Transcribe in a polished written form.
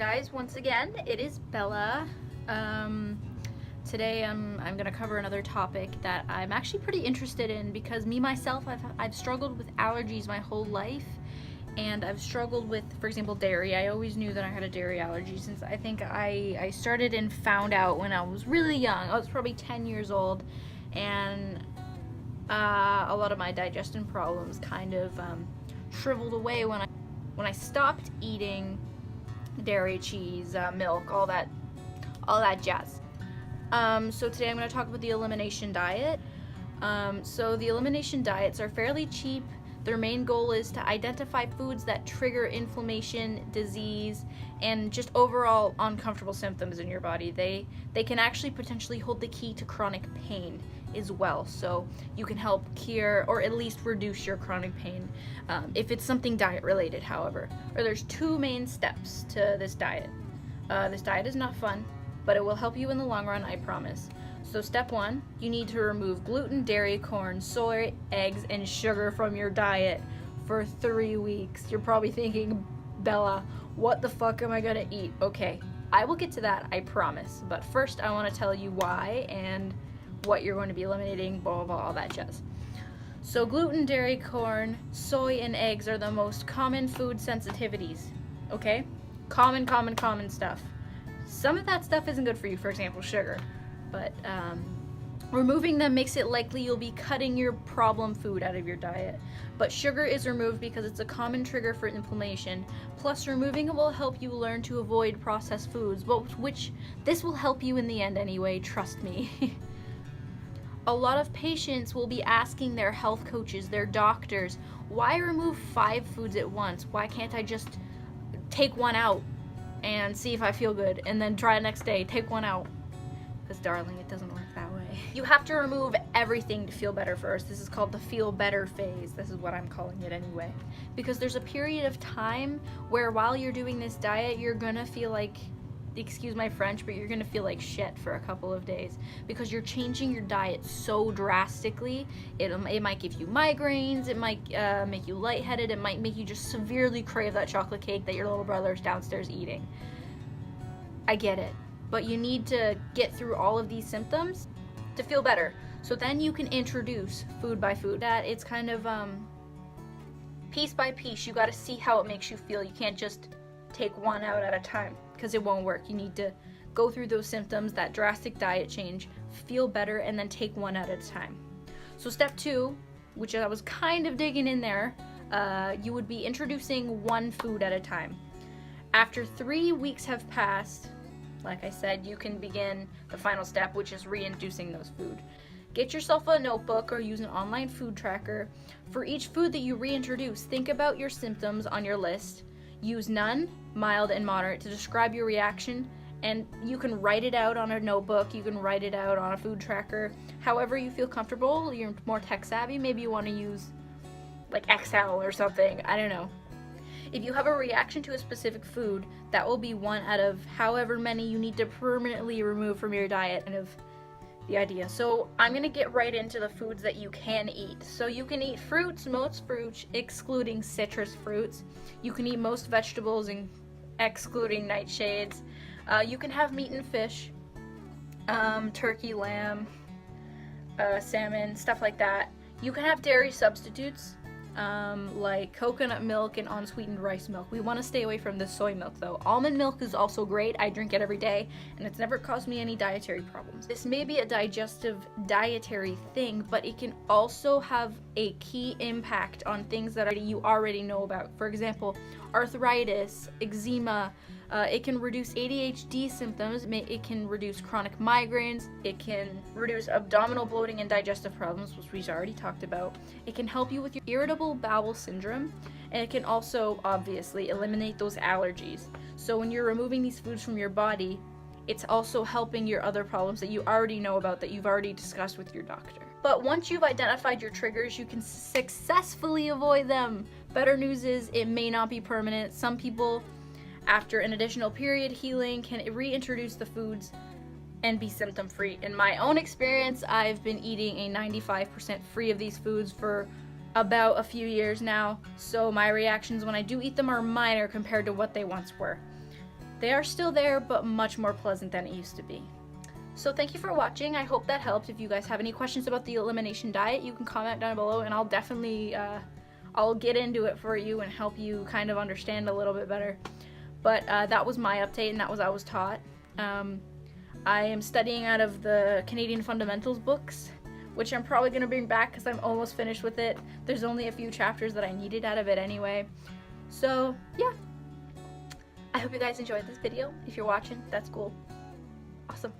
Guys, once again, it is Bella. Today I'm going to cover another topic that I'm actually pretty interested in because myself, I've struggled with allergies my whole life, and I've struggled with, for example, dairy. I always knew that I had a dairy allergy since I think I started and found out when I was really young. I was probably 10 years old, and a lot of my digestion problems kind of shriveled away when I stopped eating dairy, cheese, milk, all that jazz. So today I'm going to talk about the elimination diet. So the elimination diets are fairly cheap. Their main goal is to identify foods that trigger inflammation, disease, and just overall uncomfortable symptoms in your body. They can actually potentially hold the key to chronic pain as well. So you can help cure or at least reduce your chronic pain if it's something diet related, however. Or there's two main steps to this diet. This diet is not fun, but it will help you in the long run, I promise. So step one, you need to remove gluten, dairy, corn, soy, eggs, and sugar from your diet for 3 weeks. You're probably thinking, Bella, what the fuck am I gonna eat? Okay, I will get to that, I promise. But first I wanna tell you why and what you're going to be eliminating, blah, blah, blah, all that jazz. So gluten, dairy, corn, soy, and eggs are the most common food sensitivities, okay? Common stuff. Some of that stuff isn't good for you, for example, sugar. But removing them makes it likely you'll be cutting your problem food out of your diet. But sugar is removed because it's a common trigger for inflammation. Plus, removing it will help you learn to avoid processed foods, which this will help you in the end anyway, trust me. A lot of patients will be asking their health coaches, their doctors, why remove 5 foods at once? Why can't I just take one out and see if I feel good, and then try the next day, take one out? Because darling, it doesn't work that way. You have to remove everything to feel better first. This is called the feel better phase. This is what I'm calling it anyway. Because there's a period of time where while you're doing this diet, you're gonna feel like, excuse my French, but you're gonna feel like shit for a couple of days because you're changing your diet so drastically. It might give you migraines, it might make you lightheaded, it might make you just severely crave that chocolate cake that your little brother's downstairs eating. I get it, but you need to get through all of these symptoms to feel better. So then you can introduce food by food. That it's kind of piece by piece. You got to see how it makes you feel. You can't just take one out at a time because it won't work. You need to go through those symptoms, that drastic diet change, feel better, and then take one out at a time. So step 2, which I was kind of digging in there, you would be introducing one food at a time. After 3 weeks have passed, like I said, you can begin the final step, which is reintroducing those food. Get yourself a notebook or use an online food tracker. For each food that you reintroduce, think about your symptoms on your list. Use none, mild, and moderate to describe your reaction, and you can write it out on a notebook, you can write it out on a food tracker, however you feel comfortable. You're more tech savvy, maybe you want to use like Excel or something, I don't know. If you have a reaction to a specific food, that will be one out of however many you need to permanently remove from your diet, and of the idea. So I'm gonna get right into the foods that you can eat. So you can eat fruits, most fruits, excluding citrus fruits. You can eat most vegetables, excluding nightshades. You can have meat and fish, turkey, lamb, salmon, stuff like that. You can have dairy substitutes, like coconut milk and unsweetened rice milk. We want to stay away from the soy milk though. Almond milk is also great. I drink it every day and it's never caused me any dietary problems. This may be a digestive dietary thing, but it can also have a key impact on things that you already know about. For example, arthritis, eczema. It can reduce ADHD symptoms, it can reduce chronic migraines, it can reduce abdominal bloating and digestive problems, which we've already talked about. It can help you with your irritable bowel syndrome, and it can also, obviously, eliminate those allergies. So when you're removing these foods from your body, it's also helping your other problems that you already know about, that you've already discussed with your doctor. But once you've identified your triggers, you can successfully avoid them. Better news is it may not be permanent. Some people, after an additional period healing, can reintroduce the foods and be symptom free. In my own experience, I've been eating a 95% free of these foods for about a few years now, so my reactions when I do eat them are minor compared to what they once were. They are still there, but much more pleasant than it used to be. So thank you for watching. I hope that helped. If you guys have any questions about the elimination diet, you can comment down below, and I'll definitely I'll get into it for you and help you kind of understand a little bit better. But that was my update, and that was what I was taught. I am studying out of the Canadian Fundamentals books, which I'm probably going to bring back because I'm almost finished with it. There's only a few chapters that I needed out of it anyway. So yeah, I hope you guys enjoyed this video. If you're watching, that's cool. Awesome.